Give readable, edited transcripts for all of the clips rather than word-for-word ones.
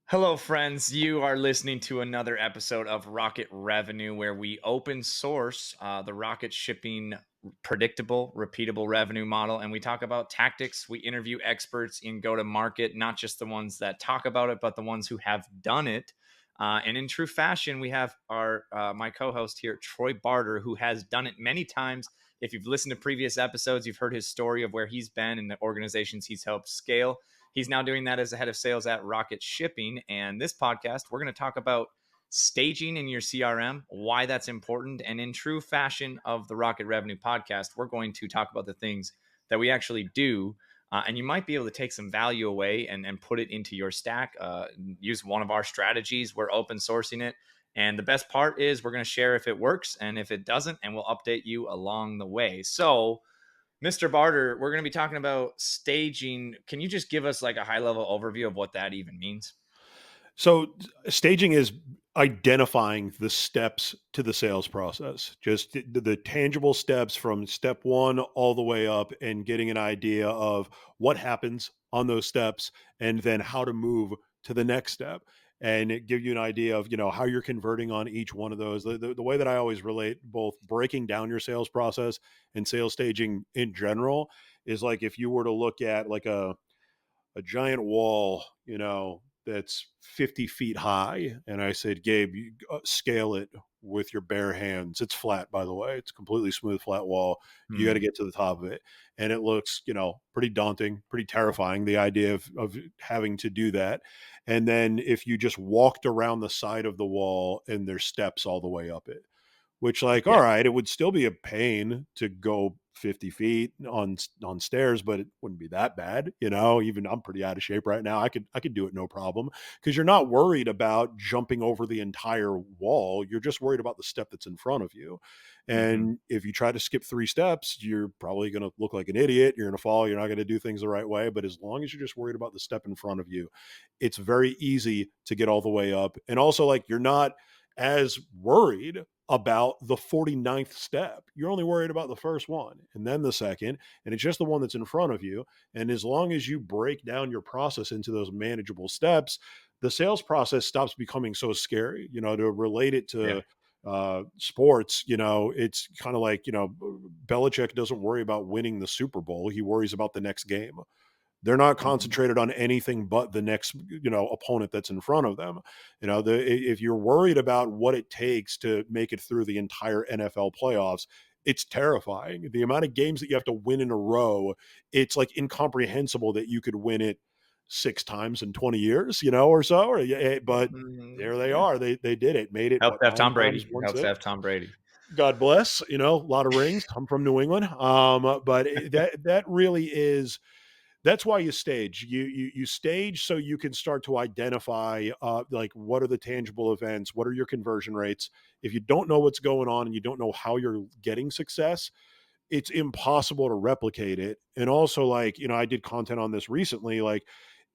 Hello, friends. You are listening to another episode of Rocket Revenue, where we open source the rocket shipping predictable, repeatable revenue model. And we talk about tactics. We interview experts in go to market, not just the ones that talk about it, but the ones who have done it. And in true fashion, we have our my co-host here, Troy Barter, who has done it many times. If you've listened to previous episodes, you've heard his story of where he's been and the organizations he's helped scale. He's now doing that as the head of sales at Rocket Shipping. And this podcast, we're going to talk about staging in your CRM, why that's important. And in true fashion of the Rocket Revenue podcast, we're going to talk about the things that we actually do. And you might be able to take some value away and put it into your stack. Use one of our strategies. We're open sourcing it. And the best part is we're going to share if it works and if it doesn't, and we'll update you along the way. So, Mr. Barter, we're going to be talking about staging. Can you just give us like a high level overview of what that even means? So staging is identifying the steps to the sales process, just the tangible steps from step one all the way up and getting an idea of what happens on those steps and then how to move to the next step. And it give you an idea of, how you're converting on each one of those. The way that I always relate both breaking down your sales process and sales staging in general is like if you were to look at like a giant wall, that's 50 feet high. And I said, Gabe, you scale it with your bare hands. It's flat, by the way. It's a completely smooth, flat wall. You got to Hmm. get to the top of it. And it looks, pretty daunting, pretty terrifying, the idea of having to do that. And then if you just walked around the side of the wall and there's steps all the way up it, which like, all Yeah. right, it would still be a pain to go 50 feet on stairs, but it wouldn't be that bad. Even I'm pretty out of shape right now. I could do it no problem because you're not worried about jumping over the entire wall. You're just worried about the step that's in front of you. Hmm. And if you try to skip three steps, you're probably going to look like an idiot. You're going to fall. You're not going to do things the right way. But as long as you're just worried about the step in front of you, it's very easy to get all the way up. And also, like, you're not as worried about the 49th step. You're only worried about the first one and then the second, and it's just the one that's in front of you. And as long as you break down your process into those manageable steps, the sales process stops becoming so scary. To relate it Yeah. to sports, it's kind of like, Belichick doesn't worry about winning the Super Bowl. He worries about the next game. They're not Hmm. concentrated on anything but the next, opponent that's in front of them. If you're worried about what it takes to make it through the entire NFL playoffs, it's terrifying. The amount of games that you have to win in a row, it's like incomprehensible that you could win it six times in 20 years, or so. But there they Yeah. are. They did it, made it Helps what, to have nine Tom times, Brady. one Helps to six. have Tom Brady. God bless, a lot of rings. I'm from New England. But that really is that's why you stage. You stage so you can start to identify like what are the tangible events, what are your conversion rates. If you don't know what's going on and you don't know how you're getting success, it's impossible to replicate it. And also, like, I did content on this recently. Like,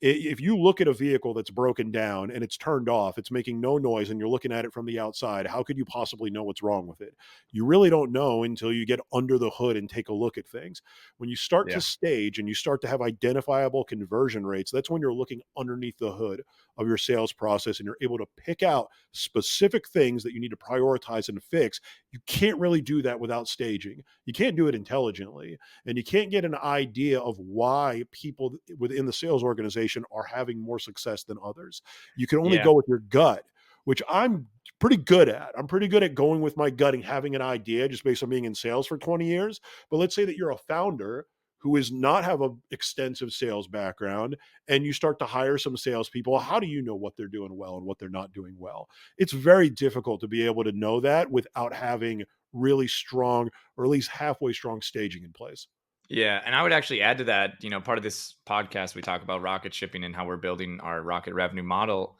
if you look at a vehicle that's broken down and it's turned off, it's making no noise, and you're looking at it from the outside, how could you possibly know what's wrong with it? You really don't know until you get under the hood and take a look at things. When you start to Yeah. stage and you start to have identifiable conversion rates, that's when you're looking underneath the hood of your sales process and you're able to pick out specific things that you need to prioritize and fix. You can't really do that without staging. You can't do it intelligently, and you can't get an idea of why people within the sales organization are having more success than others. You can only Yeah. go with your gut, which I'm pretty good at. I'm pretty good at going with my gut and having an idea just based on being in sales for 20 years. But let's say that you're a founder who is not have a extensive sales background and you start to hire some salespeople. How do you know what they're doing well and what they're not doing well? It's very difficult to be able to know that without having really strong or at least halfway strong staging in place. Yeah. And I would actually add to that, part of this podcast, we talk about rocket shipping and how we're building our rocket revenue model.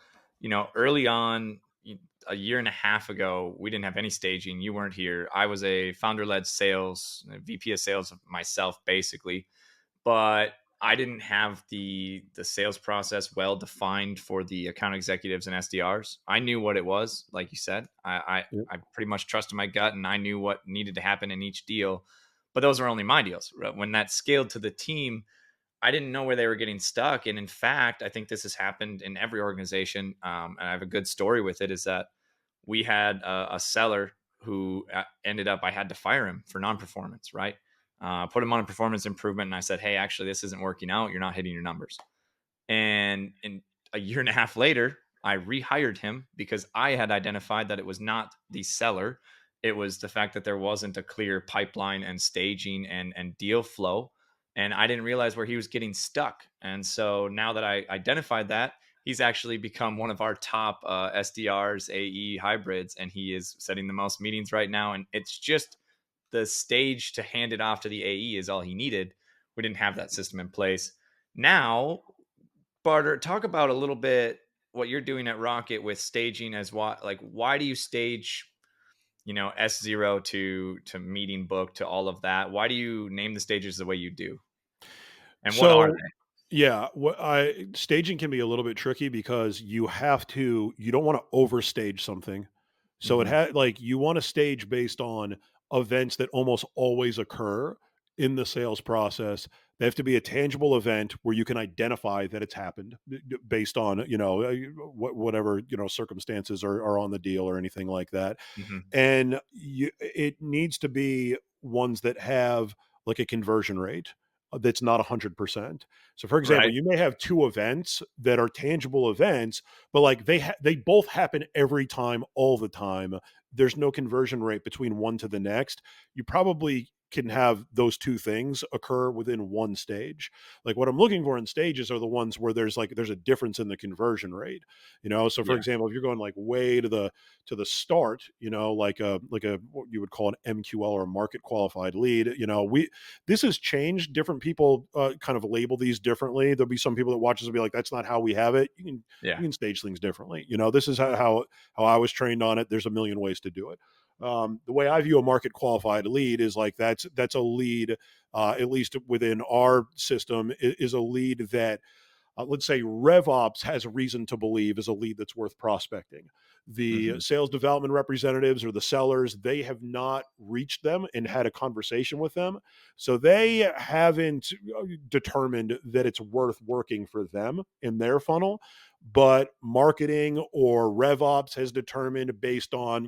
Early on, a year and a half ago, we didn't have any staging. You weren't here. I was a founder led sales, VP of sales of myself, basically, but I didn't have the sales process well defined for the account executives and SDRs. I knew what it was, like you said. Yep. I pretty much trusted my gut, and I knew what needed to happen in each deal. But those are only my deals. Right? When that scaled to the team, I didn't know where they were getting stuck. And in fact, I think this has happened in every organization. And I have a good story with it is that we had a seller who ended up, I had to fire him for non performance, right? Put him on a performance improvement. And I said, hey, actually, this isn't working out. You're not hitting your numbers. And a year and a half later, I rehired him because I had identified that it was not the seller. It was the fact that there wasn't a clear pipeline and staging and deal flow. And I didn't realize where he was getting stuck. And so now that I identified that, he's actually become one of our top SDRs, AE hybrids, and he is setting the most meetings right now. And it's just the stage to hand it off to the AE is all he needed. We didn't have that system in place. Now, Barter, talk about a little bit what you're doing at Rocket with staging as what, like, why do you stage, S0 to meeting book to all of that? Why do you name the stages the way you do? And what are So, they? yeah, what I staging can be a little bit tricky because you don't wanna overstage something. So it Hmm. had like, you wanna stage based on events that almost always occur in the sales process. They have to be a tangible event where you can identify that it's happened based on, whatever, circumstances are on the deal or anything like that. Hmm. And it needs to be ones that have like a conversion rate that's not 100%. So for example, Right. you may have two events that are tangible events, but like they both happen every time all the time. There's no conversion rate between one to the next. You probably can have those two things occur within one stage. Like what I'm looking for in stages are the ones where there's a difference in the conversion rate. So for Yeah. example, if you're going like way to the start, like a what you would call an MQL or a market qualified lead. We This has changed. Different people kind of label these differently. There'll be some people that watch this and be like, "That's not how we have it." You Yeah. can stage things differently. This is how I was trained on it. There's a million ways to do it. The way I view a market qualified lead is like that's a lead, at least within our system, is a lead that let's say RevOps has a reason to believe is a lead that's worth prospecting. The Hmm. sales development representatives or the sellers, they have not reached them and had a conversation with them. So they haven't determined that it's worth working for them in their funnel. But marketing or RevOps has determined based on,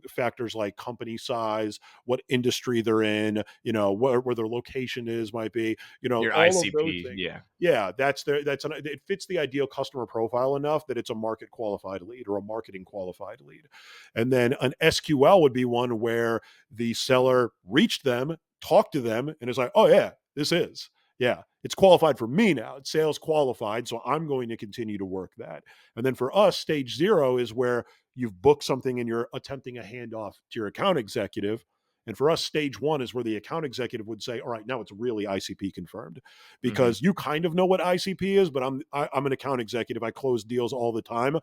factors like company size, what industry they're in, where their location is, might be, Your all of those ICP. things. Yeah. Yeah, it fits the ideal customer profile enough that it's a market qualified lead or a marketing qualified lead. And then an SQL would be one where the seller reached them, talked to them, and is like, oh yeah, this is. Yeah, it's qualified for me now. It's sales qualified, so I'm going to continue to work that. And then for us, stage 0 is where you've booked something and you're attempting a handoff to your account executive. And for us, stage 1 is where the account executive would say, all right, now it's really ICP confirmed Hmm. because you kind of know what ICP is, but I'm an account executive. I close deals all the time.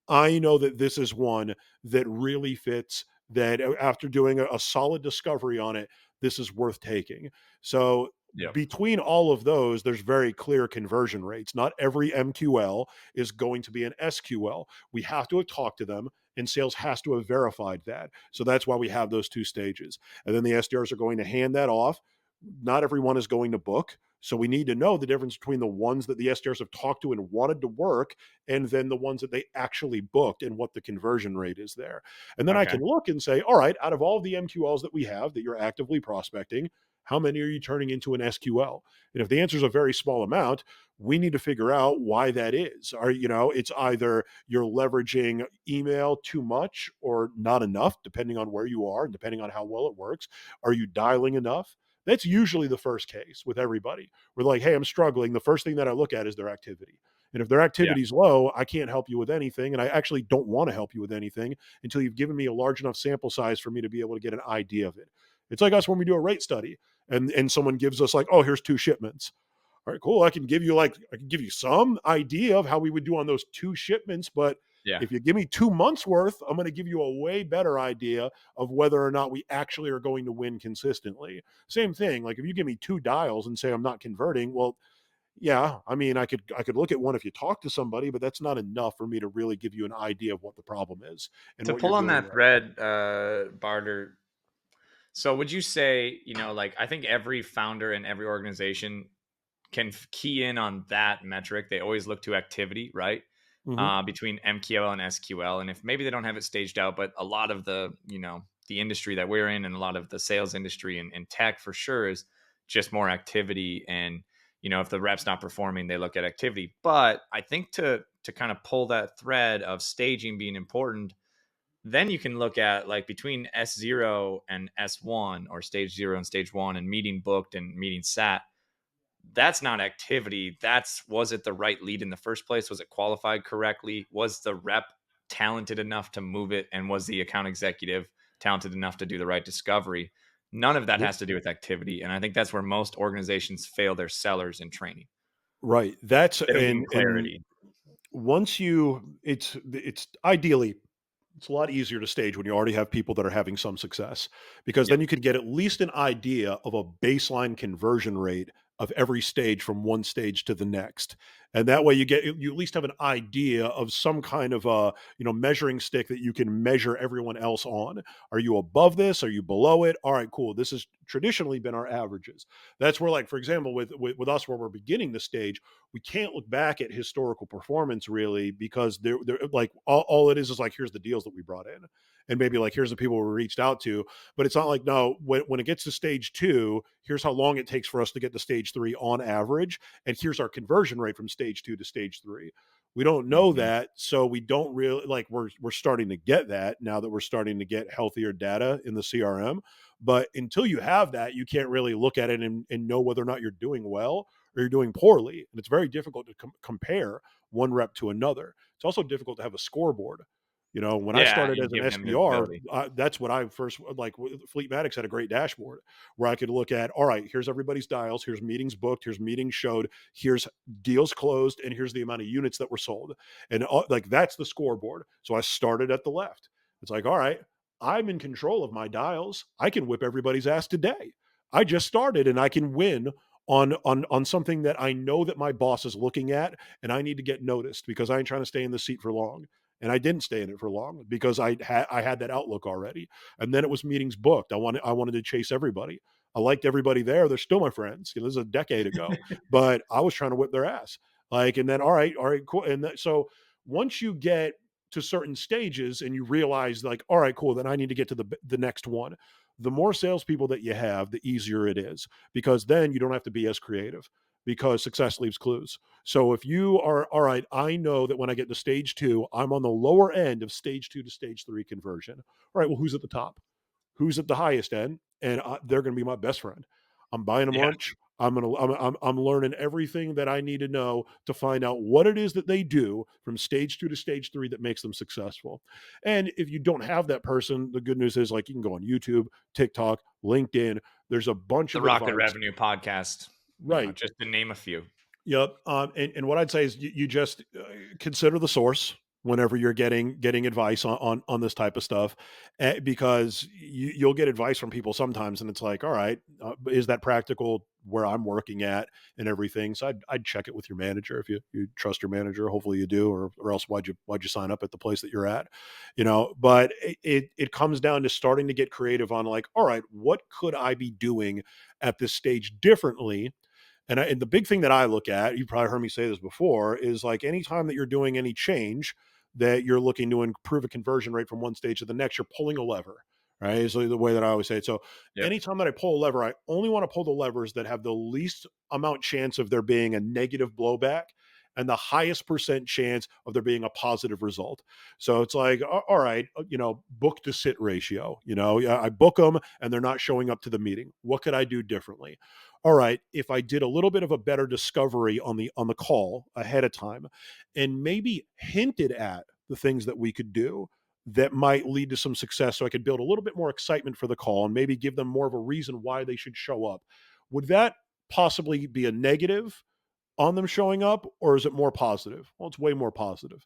I know that this is one that really fits, that after doing a solid discovery on it, this is worth taking. So Yep. between all of those, there's very clear conversion rates. Not every MQL is going to be an SQL. We have to talk to them, and sales has to have verified that. So that's why we have those two stages. And then the SDRs are going to hand that off. Not everyone is going to book. So we need to know the difference between the ones that the SDRs have talked to and wanted to work, and then the ones that they actually booked and what the conversion rate is there. And then I Okay. can look and say, all right, out of all the MQLs that we have that you're actively prospecting, how many are you turning into an SQL? And if the answer is a very small amount, we need to figure out why that is. It's either you're leveraging email too much or not enough, depending on where you are and depending on how well it works. Are you dialing enough? That's usually the first case with everybody. We're like, hey, I'm struggling. The first thing that I look at is their activity. And if their Yeah. activity is low, I can't help you with anything. And I actually don't want to help you with anything until you've given me a large enough sample size for me to be able to get an idea of it. It's like us when we do a rate study and someone gives us like, oh, here's two shipments. All right, cool. I can give you some idea of how we would do on those two shipments, but Yeah. if you give me 2 months worth, I'm going to give you a way better idea of whether or not we actually are going to win consistently. Same thing. Like if you give me two dials and say I'm not converting, well, yeah, I mean, I could look at one if you talk to somebody, but that's not enough for me to really give you an idea of what the problem is and To what you're pull on doing that right. thread, Barter. So would you say, like, I think every founder in every organization can key in on that metric, they always look to activity, right? Mhm. Between MQL and SQL. And if maybe they don't have it staged out, but a lot of the, the industry that we're in and a lot of the sales industry and tech for sure is just more activity. And, if the rep's not performing, they look at activity. But I think to kind of pull that thread of staging being important, then you can look at like between S0 and S1 or stage 0 and stage 1 and meeting booked and meeting sat. That's not activity. Was it the right lead in the first place? Was it qualified correctly? Was the rep talented enough to move it? And was the account executive talented enough to do the right discovery? None of that Yep. has to do with activity. And I think that's where most organizations fail their sellers in training. Right. That's They don't give them and clarity. once you it's ideally it's a lot easier to stage when you already have people that are having some success because then Yep. you could get at least an idea of a baseline conversion rate of every stage from one stage to the next. And that way you at least have an idea of some kind of a, measuring stick that you can measure everyone else on. Are you above this? Are you below it? All right, cool. This has traditionally been our averages. That's where, like, for example, with us where we're beginning the stage, we can't look back at historical performance really because they're like all it is like here's the deals that we brought in and maybe like here's the people we reached out to, but it's not like no when it gets to stage two, here's how long it takes for us to get to stage three on average, and here's our conversion rate from stage two to stage three. We don't know Mhm. that, so we don't really like we're starting to get that now that we're starting to get healthier data in the CRM. But until you have that, you can't really look at it and know whether or not you're doing well or you're doing poorly. And it's very difficult to compare one rep to another. It's also difficult to have a scoreboard. When I Yeah, started and as an give them SDR, visibility. that's what I first like. Fleetmatics had a great dashboard where I could look at, all right, here's everybody's dials, here's meetings booked, here's meetings showed, here's deals closed, and here's the amount of units that were sold. And like that's the scoreboard. So I started at the left. It's like, all right, I'm in control of my dials. I can whip everybody's ass today. I just started and I can win on something that I know that my boss is looking at, and I need to get noticed because I ain't trying to stay in the seat for long. And I didn't stay in it for long because I had that outlook already. And then it was meetings booked. I wanted to chase everybody. I liked everybody there. They're still my friends. This is a decade ago, but I was trying to whip their ass. Like, and then all right, cool. So once you get to certain stages and you realize like, all right, cool, then I need to get to the next one. The more salespeople that you have, the easier it is because then you don't have to be as creative because success leaves clues. So if you are, all right, I know that when I get to stage two, I'm on the lower end of stage two to stage three conversion. All right, well, who's at the top? Who's at the highest end? And they're going to be my best friend. I'm buying them Yeah. lunch. I'm learning everything that I need to know to find out what it is that they do from stage two to stage three that makes them successful. And if you don't have that person, the good news is like you can go on YouTube, TikTok, LinkedIn. There's a bunch The of Rocket advice. Revenue podcast, Right. just to name a few. Yep. And what I'd say is you just consider the source whenever you're getting advice on this type of stuff, because you'll get advice from people sometimes, and it's like, all right, is that practical where I'm working at and everything? So I'd check it with your manager if you trust your manager. Hopefully you do, or else why'd you sign up at the place that you're at, But it comes down to starting to get creative on like, all right, what could I be doing at this stage differently? And the big thing that I look at, you probably heard me say this before, is like anytime that you're doing any change that you're looking to improve a conversion rate from one stage to the next, you're pulling a lever, right? Is the way that I always say it. So Yep. anytime that I pull a lever, I only want to pull the levers that have the least amount chance of there being a negative blowback and the highest percent chance of there being a positive result. So it's like, all right, book to sit ratio, I book them and they're not showing up to the meeting. What could I do differently? All right, if I did a little bit of a better discovery on the call ahead of time and maybe hinted at the things that we could do that might lead to some success so I could build a little bit more excitement for the call and maybe give them more of a reason why they should show up. Would that possibly be a negative on them showing up, or is it more positive? Well, it's way more positive.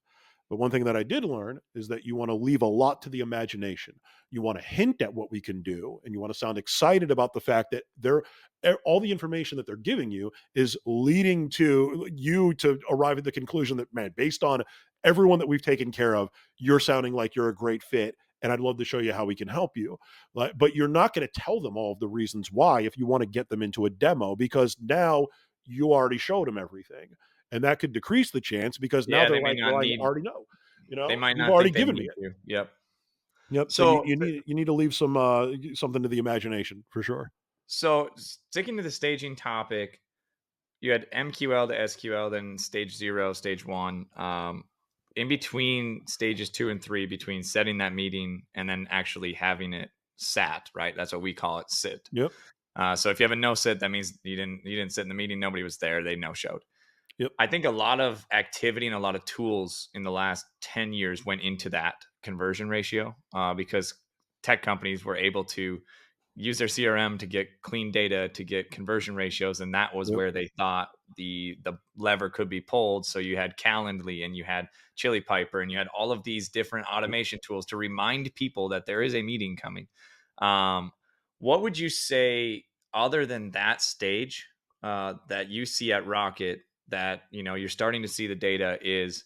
But one thing that I did learn is that you want to leave a lot to the imagination. You want to hint at what we can do, and you want to sound excited about the fact that all the information that they're giving you is leading to you to arrive at the conclusion that, man, based on everyone that we've taken care of, you're sounding like you're a great fit, and I'd love to show you how we can help you. But you're not going to tell them all of the reasons why if you want to get them into a demo, because now you already showed them everything. And that could decrease the chance because now Yeah, they're they may like, not well, I need already know, they might you've not already think they given me need it. to. Yep. Yep. So So you need to leave some something to the imagination for sure. so sticking to the staging topic, you had MQL to SQL, then stage 0, stage 1. In between stages 2 and 3, between setting that meeting and then actually having it sat, right? That's what we call it, sit. Yep. So if you have a no sit, that means you didn't sit in the meeting. Nobody was there. They no showed. Yep. I think a lot of activity and a lot of tools in the last 10 years went into that conversion ratio because tech companies were able to use their CRM to get clean data to get conversion ratios, and that was Yep. where they thought the lever could be pulled. So you had Calendly and you had Chili Piper and you had all of these different Yep. automation tools to remind people that there is a meeting coming. Um, what would you say other than that stage that you see at Rocket that you're starting to see the data is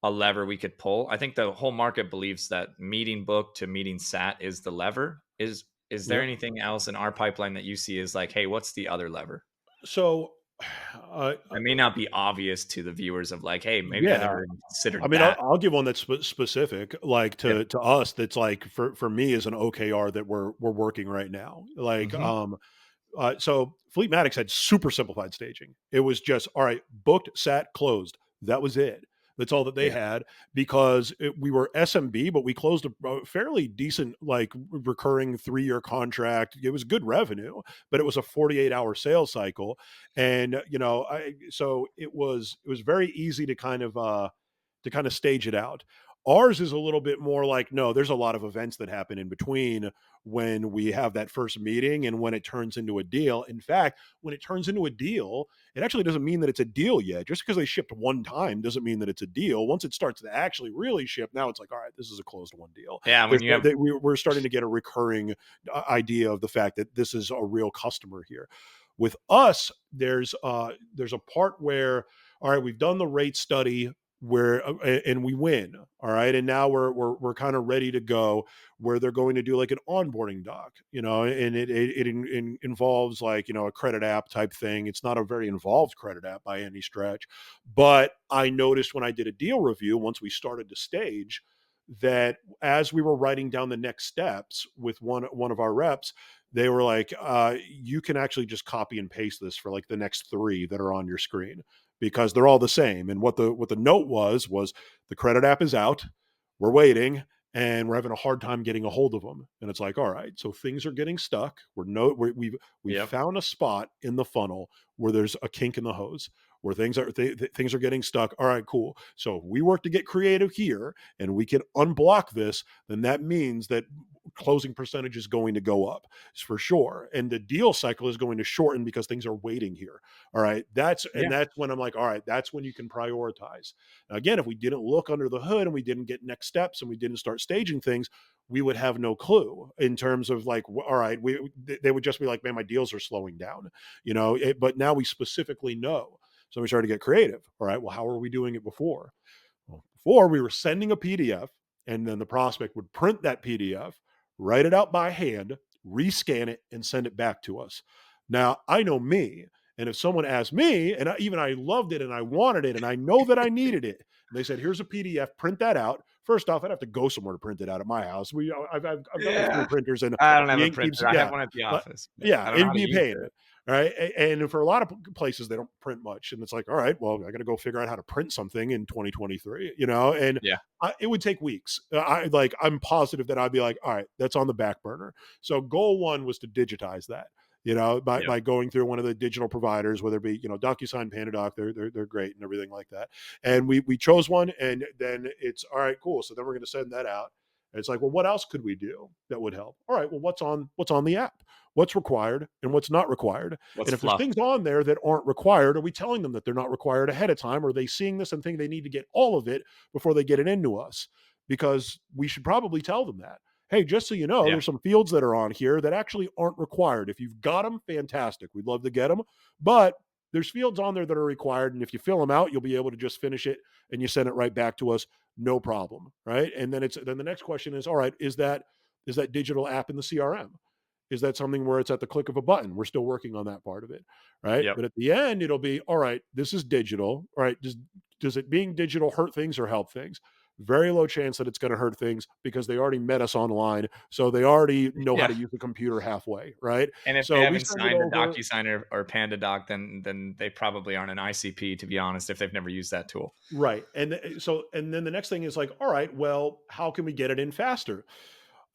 a lever we could pull? I think the whole market believes that meeting book to meeting sat is the lever. Is there Yep. anything else in our pipeline that you see is like, hey, what's the other lever? So, It may not be obvious to the viewers of like, hey, maybe I yeah, never even I considered mean, that. I'll give one that's specific, like Yep. to us. That's like for me is an OKR that we're working right now. Like, Hmm. so Fleetmatics had super simplified staging. It was just all right, booked, sat, closed. That was it. That's all that they Yeah. had because we were SMB, but we closed a fairly decent, like recurring 3-year contract. It was good revenue, but it was a 48-hour sales cycle, and so it was very easy to kind of stage it out. Ours is a little bit more like, no, there's a lot of events that happen in between when we have that first meeting and when it turns into a deal. In fact, when it turns into a deal, it actually doesn't mean that it's a deal yet. Just because they shipped one time doesn't mean that it's a deal. Once it starts to actually really ship, now it's like, all right, this is a closed one deal. Yeah. When you have, We're starting to get a recurring idea of the fact that this is a real customer here. With us, there's a part where, all right, we've done the rate study where and we win, all right, and now we're kind of ready to go where they're going to do like an onboarding doc, and it involves like a credit app type thing. It's not a very involved credit app by any stretch, but I noticed when I did a deal review once we started to stage that as we were writing down the next steps with one of our reps, they were like, you can actually just copy and paste this for like the next 3 that are on your screen because they're all the same. And what the note was the credit app is out, we're waiting, and we're having a hard time getting a hold of them. And it's like, all right, so things are getting stuck. We've yep. found a spot in the funnel where there's a kink in the hose where things are getting stuck. All right, cool. So if we work to get creative here and we can unblock this, then that means that closing percentage is going to go up for sure, and the deal cycle is going to shorten because things are waiting here. All right, Yeah. that's when I'm like, all right, that's when you can prioritize. Now, again, if we didn't look under the hood and we didn't get next steps and we didn't start staging things, we would have no clue in terms of like, all right, they would just be like, man, my deals are slowing down, but now we specifically know. So we started to get creative. All right, well, how are we doing it before? Well, before we were sending a PDF, and then the prospect would print that PDF, write it out by hand, rescan it, and send it back to us. Now, I know me, and if someone asked me, and I loved it and I wanted it, and I know that I needed it, and they said, "Here's a PDF, print that out." First off, I'd have to go somewhere to print it out at my house. I've got like 3 Yeah. printers, and I don't have the a ink keeps, printer. I have yeah, one at the but office, but yeah, I don't know it'd how to be a use pain. it. All right. And for a lot of places, they don't print much. And it's like, all right, well, I got to go figure out how to print something in 2023, and Yeah. it would take weeks. I'm positive that I'd be like, all right, that's on the back burner. So goal one was to digitize that, Yep. by going through one of the digital providers, whether it be, DocuSign, PandaDoc, they're great and everything like that. And we chose one, and then it's all right, cool. So then we're going to send that out. And it's like, well, what else could we do that would help? All right, well, what's on the app? What's required and what's not required? What's And if there's fluff? things on there that aren't required, are we telling them that they're not required ahead of time? Or are they seeing this and think they need to get all of it before they get it into us? Because we should probably tell them that. Hey, just so you know, Yeah. there's some fields that are on here that actually aren't required. If you've got them, fantastic. We'd love to get them. But there's fields on there that are required. And if you fill them out, you'll be able to just finish it and you send it right back to us. No problem. Right. And then the next question is, all right, is that digital app in the CRM? Is that something where it's at the click of a button? We're still working on that part of it, right? Yep. But at the end, it'll be, all right, this is digital. All right, does it being digital hurt things or help things? Very low chance that it's going to hurt things because they already met us online. So they already know how Yeah. to use the computer halfway, right? And if they So we haven't send it signed a over. DocuSign or PandaDoc, then they probably aren't an ICP, to be honest, if they've never used that tool. Right. And then the next thing is like, all right, well, how can we get it in faster?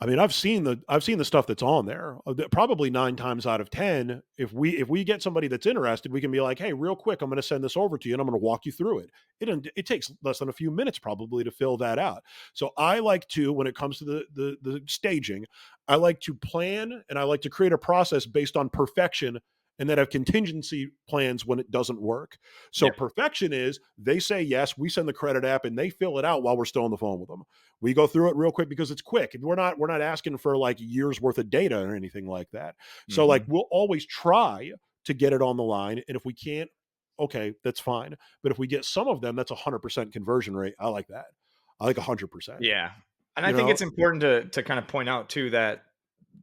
I mean, I've seen the stuff that's on there. Probably 9 times out of 10, if we get somebody that's interested, we can be like, "Hey, real quick, I'm going to send this over to you and I'm going to walk you through it." It takes less than a few minutes probably to fill that out. So I like to, when it comes to the staging, I like to plan and I like to create a process based on perfection and then have contingency plans when it doesn't work. So Yep. perfection is they say yes, we send the credit app and they fill it out while we're still on the phone with them. We go through it real quick because it's quick. And we're not asking for like years worth of data or anything like that. So like Mhm. we'll always try to get it on the line. And if we can't, okay, that's fine. But if we get some of them, that's 100% conversion rate. I like that. I like 100%. Yeah. And I You think know, it's important to kind of point out too that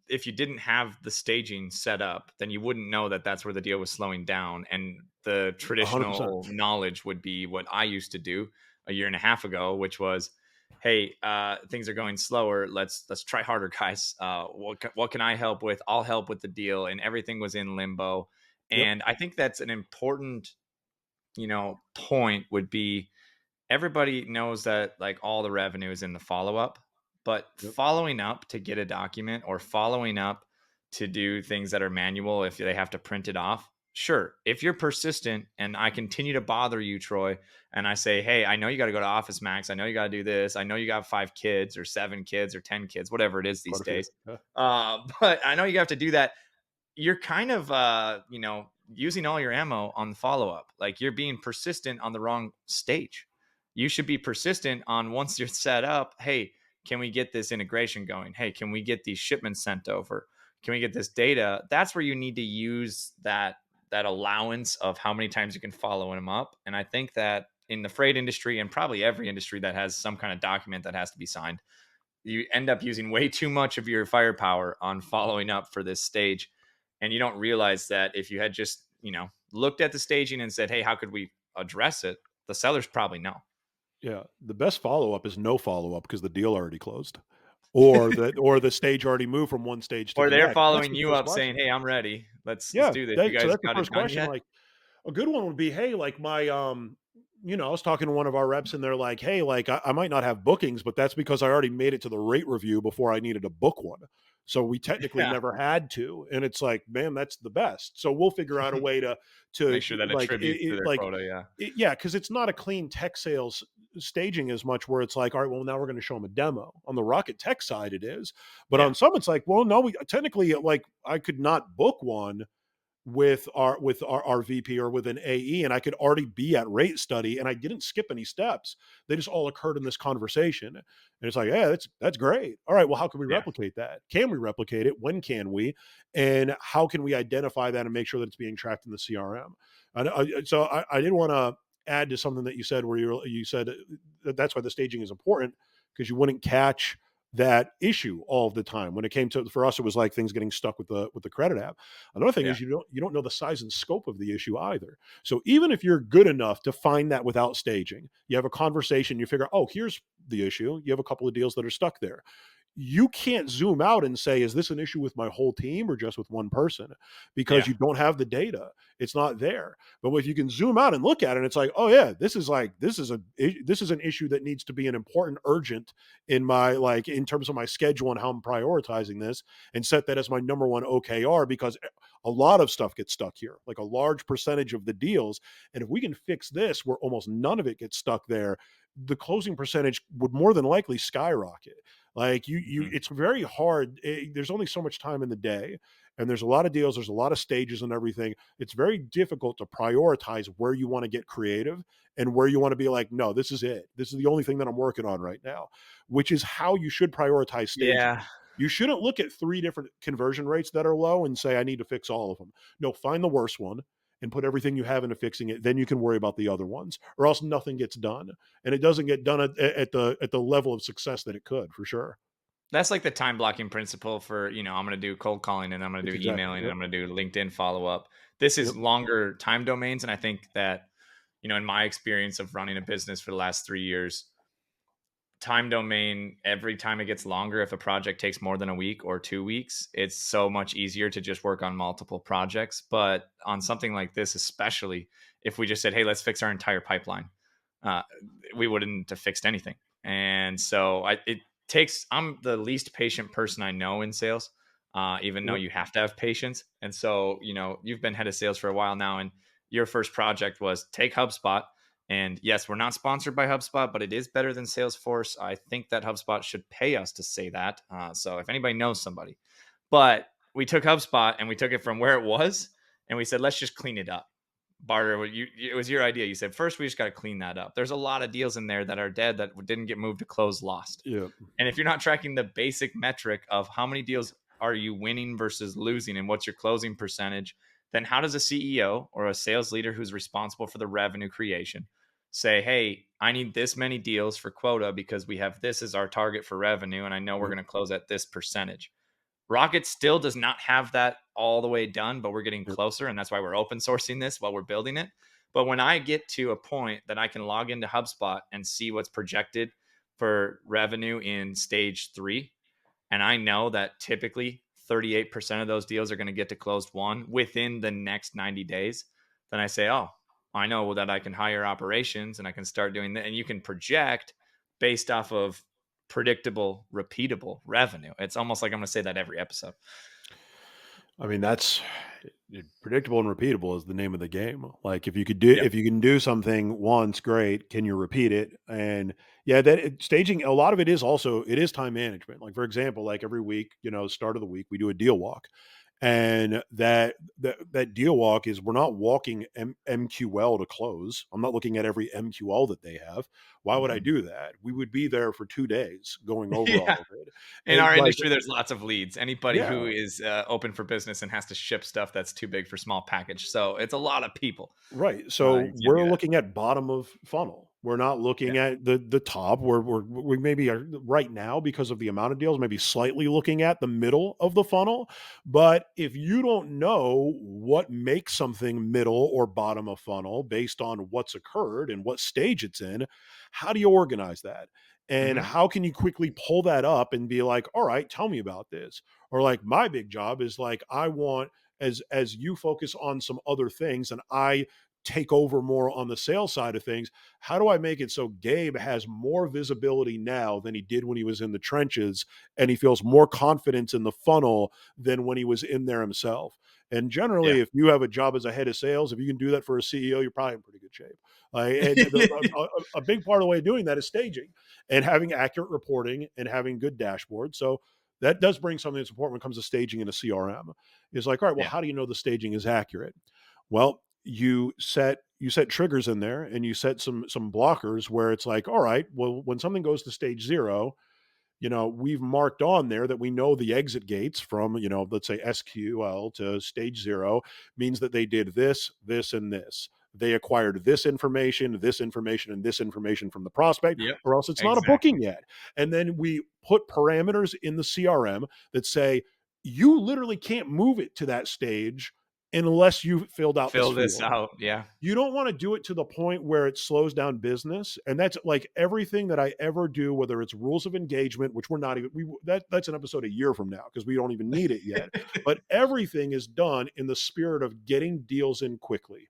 if you didn't have the staging set up, then you wouldn't know that that's where the deal was slowing down. And the 100%. traditional knowledge would be what I used to do a year and a half ago, which was, hey, things are going slower. Let's try harder, guys. What can I help with? I'll help with the deal, and everything was in limbo. Yep. And I think that's an important, point would be everybody knows that like all the revenue is in the follow up, but Yep. following up to get a document or following up to do things that are manual if they have to print it off. Sure, if you're persistent and I continue to bother you, Troy, and I say, hey, I know you got to go to Office Max. I know you got to do this. I know you got 5 kids or 7 kids or 10 kids, whatever it is these Quite a few. days. Yeah. But I know you have to do that. You're kind of using all your ammo on the follow up. Like you're being persistent on the wrong stage. You should be persistent on once you're set up. Hey, can we get this integration going? Hey, can we get these shipments sent over? Can we get this data? That's where you need to use that allowance of how many times you can follow them up. And I think that in the freight industry and probably every industry that has some kind of document that has to be signed, you end up using way too much of your firepower on following up for this stage. And you don't realize that if you had just, looked at the staging and said, hey, how could we address it? The sellers probably know. Yeah. The best follow up is no follow up because the deal already closed. Or the stage already moved from one stage to Or the they're next. That's following the you first up saying, question. hey, I'm ready. Let's Yeah, do this. You that so guys that's the got it first done question, yet? like, a good one would be, "Hey, like, I was talking to one of our reps and they're like, "Hey, like, I might not have bookings, but that's because I already made it to the rate review before I needed to book one. So we technically Yeah. never had to." And it's like, "Man, that's the best." So we'll figure out a way to Make sure that like, attributes to their quota. Yeah. yeah, because it's not a clean tech sales staging as much where it's like, "All right, well, now we're gonna show them a demo." On the Rocket Tech side, it is, but Yeah. on some, it's like, "Well, no, we technically, like, I could not book one with our VP or with an AE, and I could already be at rate study, and I didn't skip any steps. They just all occurred in this conversation, and it's like, yeah, that's great. All right, well, how can we Yeah. replicate that? Can we replicate it? When can we? And how can we identify that and make sure that it's being tracked in the CRM? So I did want to add to something that you said, where you said that that's why the staging is important because you wouldn't catch that issue all of the time. When it came to, for us, it was like things getting stuck with the credit app. Another thing Yeah. is you don't know the size and scope of the issue either. So even if you're good enough to find that without staging, you have a conversation, you figure, oh, here's the issue. You have a couple of deals that are stuck there. You can't zoom out and say, is this an issue with my whole team or just with one person? Because Yeah. you don't have the data. It's not there. But if you can zoom out and look at it, it's like, oh yeah, this is an issue that needs to be an important urgent in my, like, in terms of my schedule and how I'm prioritizing this, and set that as my number one OKR, because a lot of stuff gets stuck here, like a large percentage of the deals. And if we can fix this where almost none of it gets stuck there, the closing percentage would more than likely skyrocket. Like Mhm. it's very hard. There's only so much time in the day, and there's a lot of deals. There's a lot of stages and everything. It's very difficult to prioritize where you want to get creative and where you want to be like, no, this is it. This is the only thing that I'm working on right now, which is how you should prioritize staging. Yeah. You shouldn't look at 3 different conversion rates that are low and say, I need to fix all of them. No, find the worst one and put everything you have into fixing it. Then you can worry about the other ones, or else nothing gets done, and it doesn't get done at the level of success that it could, for sure. That's like the time blocking principle for, I'm going to do cold calling and I'm going to It's do exactly emailing and yep, I'm going to do LinkedIn follow up. This yep, is longer time domains. And I think that, in my experience of running a business for the last 3 years, time domain, every time it gets longer, if a project takes more than a week or 2 weeks, it's so much easier to just work on multiple projects. But on something like this, especially if we just said, hey, let's fix our entire pipeline, uh, we wouldn't have fixed anything. And so I'm the least patient person I know in sales, even though yep, you have to have patience. And so, you've been head of sales for a while now, and your first project was take HubSpot. And yes, we're not sponsored by HubSpot, but it is better than Salesforce. I think that HubSpot should pay us to say that. So if anybody knows somebody, but we took HubSpot and we took it from where it was and we said, let's just clean it up. Barter, it was your idea. You said, first, we just got to clean that up. There's a lot of deals in there that are dead that didn't get moved to close lost. yep, And if you're not tracking the basic metric of how many deals are you winning versus losing and what's your closing percentage, then how does a CEO or a sales leader who's responsible for the revenue creation say, hey, I need this many deals for quota because we have this as our target for revenue and I know we're yep, going to close at this percentage? Rocket still does not have that all the way done, but we're getting yep, closer. And that's why we're open sourcing this while we're building it. But when I get to a point that I can log into HubSpot and see what's projected for revenue in stage 3, and I know that typically 38% of those deals are going to get to closed one within the next 90 days, then I say, oh, I know that I can hire operations and I can start doing that. And you can project based off of predictable, repeatable revenue. It's almost like I'm going to say that every episode. I mean, that's predictable and repeatable is the name of the game. Like Yep. if you can do something once, great. Can you repeat it? And yeah, staging, a lot of it is also it is time management. Like for example, like every week, start of the week, we do a deal walk. And that deal walk is we're not walking MQL to close. I'm not looking at every MQL that they have. Why would I Mhm. do that? We would be there for 2 days going over Yeah. all of it. In And our like, industry, there's lots of leads. Anybody yeah, who is open for business and has to ship stuff that's too big for small package. So it's a lot of people. right. So You can't we're do that. looking at bottom of funnel. We're not Yeah. looking at the top. We maybe are right now because of the amount of deals, maybe slightly looking at the middle of the funnel. But if you don't know what makes something middle or bottom of funnel based on what's occurred and what stage it's in, how do you organize that? And Hmm. how can you quickly pull that up and be like, all right, tell me about this? Or like my big job is like, I want as you focus on some other things and I take over more on the sales side of things. How do I make it so Gabe has more visibility now than he did when he was in the trenches and he feels more confidence in the funnel than when he was in there himself? And Yeah. generally, if you have a job as a head of sales, if you can do that for a CEO, you're probably in pretty good shape. And a big part of the way of doing that is staging and having accurate reporting and having good dashboards. So that does bring something that's important when it comes to staging in a CRM. Is like, all right, well, Yeah. how do you know the staging is accurate? Well, you set triggers in there and you set some blockers where it's like, all right, well, when something goes to stage 0, we've marked on there that we know the exit gates from, let's say SQL to stage 0 means that they did this, this, and this. They acquired this information, and this information from the prospect, Yep. or else it's not a Exactly. booking yet. And then we put parameters in the CRM that say, you literally can't move it to that stage unless you've filled out this Fill this field. out. Yeah. You don't want to do it to the point where it slows down business. And that's like everything that I ever do, whether it's rules of engagement, which we're not even, that's an episode a year from now because we don't even need it yet. But everything is done in the spirit of getting deals in quickly.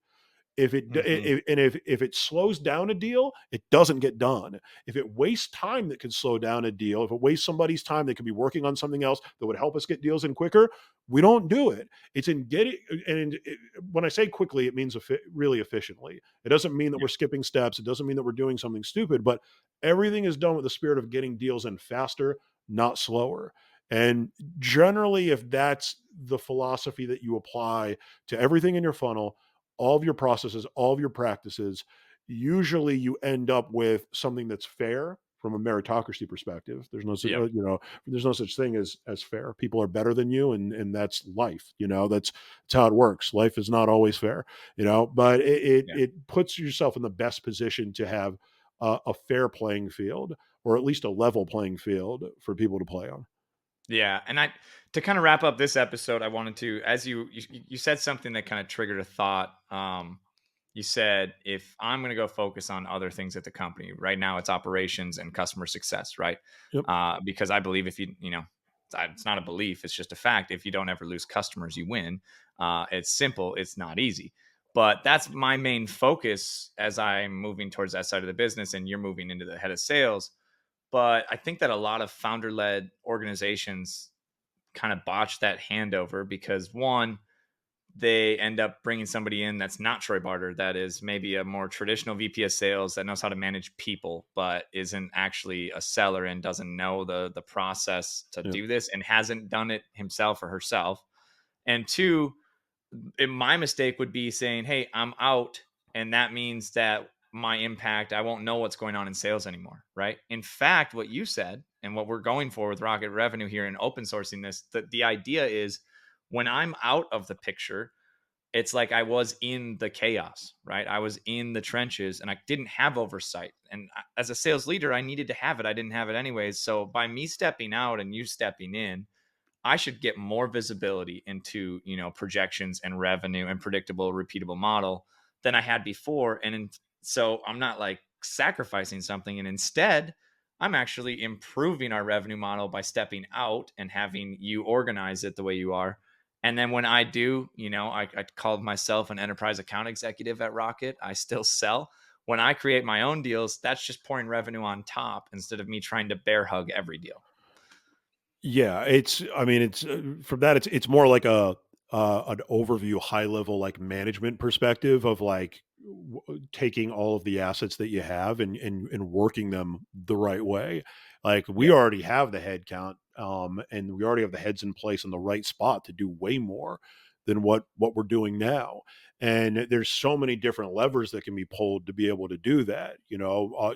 If it Hmm. if it slows down a deal, it doesn't get done. If it wastes time that could slow down a deal, if it wastes somebody's time that could be working on something else that would help us get deals in quicker, we don't do it. It's in getting and when I say quickly, it means really efficiently. It doesn't mean that we're Yep. skipping steps. It doesn't mean that we're doing something stupid, but everything is done with the spirit of getting deals in faster, not slower. And generally, if that's the philosophy that you apply to everything in your funnel, all of your processes, all of your practices, usually you end up with something that's fair from a meritocracy perspective. Yep. There's no such thing as fair. People are better than you, and that's life. That's how it works. Life is not always fair. But it Yeah. it puts yourself in the best position to have a fair playing field, or at least a level playing field for people to play on. Yeah, and I to kind of wrap up this episode, I wanted to, as you said something that kind of triggered a thought. You said if I'm going to go focus on other things at the company right now, it's operations and customer success, right? Yep. Because I believe if it's not a belief, it's just a fact. If you don't ever lose customers, you win. It's simple. It's not easy. But that's my main focus as I'm moving towards that side of the business, and you're moving into the head of sales. But I think that a lot of founder led organizations kind of botch that handover because one, they end up bringing somebody in that's not Troy Barter, that is maybe a more traditional VP of sales that knows how to manage people, but isn't actually a seller and doesn't know the process to Yep. do this and hasn't done it himself or herself. And two, my mistake would be saying, "Hey, I'm out," and that means that my impact, I won't know what's going on in sales anymore, right? In fact, what you said and what we're going for with Rocket Revenue here and open sourcing this, the idea is when I'm out of the picture, it's like I was in the chaos, right? I was in the trenches and I didn't have oversight. And as a sales leader, I needed to have it. I didn't have it anyways. So by me stepping out and you stepping in, I should get more visibility into, projections and revenue and predictable, repeatable model than I had before. So I'm not like sacrificing something. And instead, I'm actually improving our revenue model by stepping out and having you organize it the way you are. And then when I do, I called myself an enterprise account executive at Rocket. I still sell. When I create my own deals, that's just pouring revenue on top instead of me trying to bear hug every deal. Yeah, I mean, from that, it's more like an overview, high level, like management perspective of like taking all of the assets that you have and working them the right way. Like we Yeah. already have the head count, and we already have the heads in place in the right spot to do way more than what we're doing now. And there's so many different levers that can be pulled to be able to do that.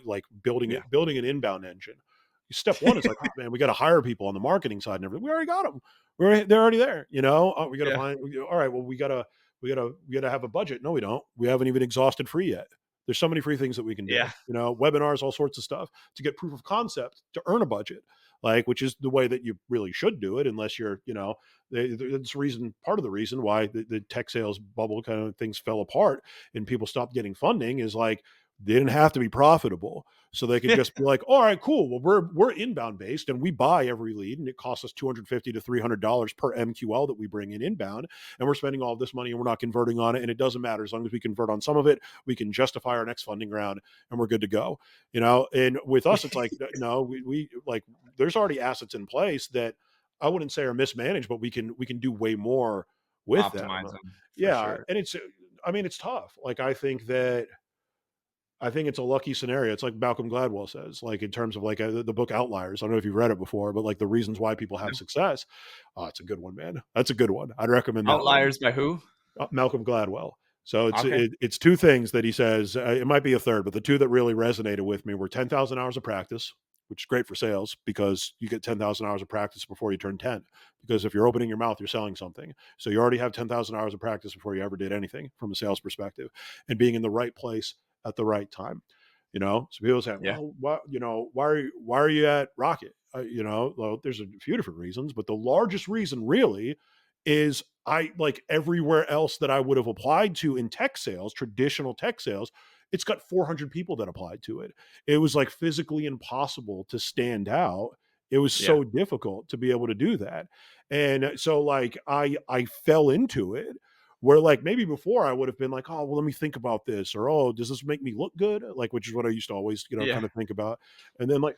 Like Yeah. building an inbound engine. Step one is like, oh man, we got to hire people on the marketing side and everything. We already got them. They're already there. We got to Yeah. find. All right, well, we gotta have a budget. No, we don't. We haven't even exhausted free yet. There's so many free things that we can do. Yeah. Webinars, all sorts of stuff to get proof of concept to earn a budget, like which is the way that you really should do it, unless you're, that's reason part of the reason why the tech sales bubble kind of things fell apart and people stopped getting funding is like they didn't have to be profitable. So they could just be like, all right, cool. Well, we're inbound based and we buy every lead and it costs us $250 to $300 per MQL that we bring in inbound. And we're spending all this money and we're not converting on it. And it doesn't matter. As long as we convert on some of it, we can justify our next funding round and we're good to go. And with us, it's like, no, we like, there's already assets in place that I wouldn't say are mismanaged, but we can do way more with them. Optimize them for Yeah. sure. And I mean, it's tough. Like, I think it's a lucky scenario. It's like Malcolm Gladwell says, like in terms of like the book Outliers. I don't know if you've read it before, but like the reasons why people have Yeah. success. Oh, it's a good one, man. That's a good one. I'd recommend that one. Outliers by who? Malcolm Gladwell. So Okay. it's two things that he says. It might be a third, but the two that really resonated with me were 10,000 hours of practice, which is great for sales because you get 10,000 hours of practice before you turn 10. Because if you're opening your mouth, you're selling something. So you already have 10,000 hours of practice before you ever did anything from a sales perspective, and being in the right place at the right time. So people say, Yeah. well, why are you at Rocket? Well, there's a few different reasons, but the largest reason really is I like everywhere else that I would have applied to in tech sales, traditional tech sales, it's got 400 people that applied to it. It was like physically impossible to stand out. It was Yeah. so difficult to be able to do that. And so like I fell into it where like maybe before I would have been like, oh, well, let me think about this, or oh, does this make me look good? Like, which is what I used to always, Yeah. kind of think about. And then like,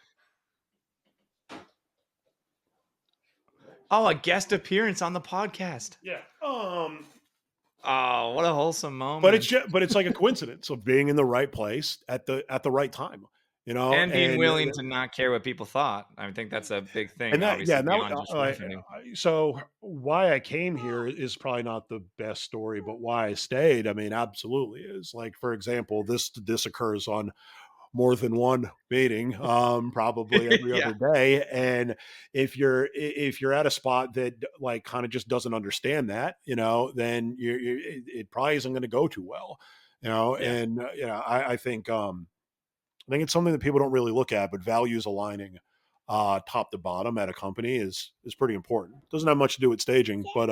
Oh, a guest appearance on the podcast. yeah. Oh, what a wholesome But it's moment. just, but it's like a coincidence of being in the right place at the right time, And being and willing to not care what people thought. I think that's a big thing, that yeah, obviously, and that beyond just revenue. so why I came here is probably not the best story, but why I stayed, I mean, absolutely is like for example, this occurs on more than one meeting, probably every Yeah. other day. And if you're at a spot that like kind of just doesn't understand that, then it probably isn't going to go too well. Yeah. And I think I think it's something that people don't really look at, but values aligning top to bottom at a company is pretty important. Doesn't have much to do with staging, but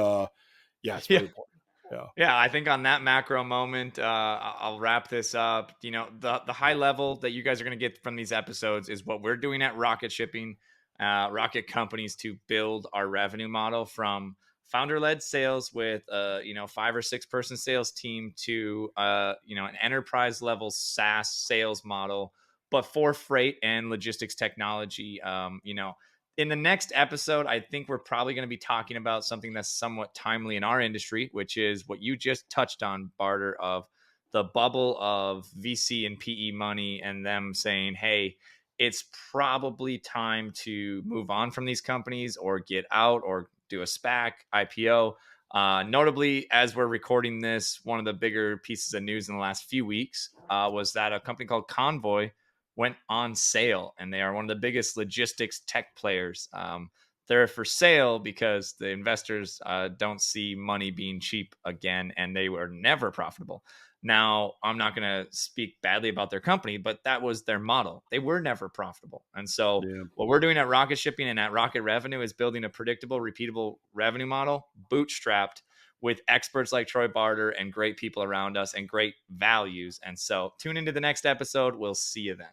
yeah, it's Yeah. very important. Yeah. Yeah, I think on that macro moment, I'll wrap this up. The high level that you guys are going to get from these episodes is what we're doing at Rocket Shipping, Rocket Companies, to build our revenue model from founder-led sales with 5 or 6 person sales team to an enterprise level SaaS sales model, but for freight and logistics technology. In the next episode, I think we're probably going to be talking about something that's somewhat timely in our industry, which is what you just touched on, Barter, of the bubble of VC and PE money and them saying, hey, it's probably time to move on from these companies or get out or do a SPAC, IPO. Notably, as we're recording this, one of the bigger pieces of news in the last few weeks was that a company called Convoy went on sale, and they are one of the biggest logistics tech players. They're for sale because the investors don't see money being cheap again, and they were never profitable. Now, I'm not going to speak badly about their company, but that was their model. They were never profitable. And so, Yeah. what we're doing at Rocket Shipping and at Rocket Revenue is building a predictable, repeatable revenue model, bootstrapped with experts like Troy Barter and great people around us and great values. And so, tune into the next episode. We'll see you then.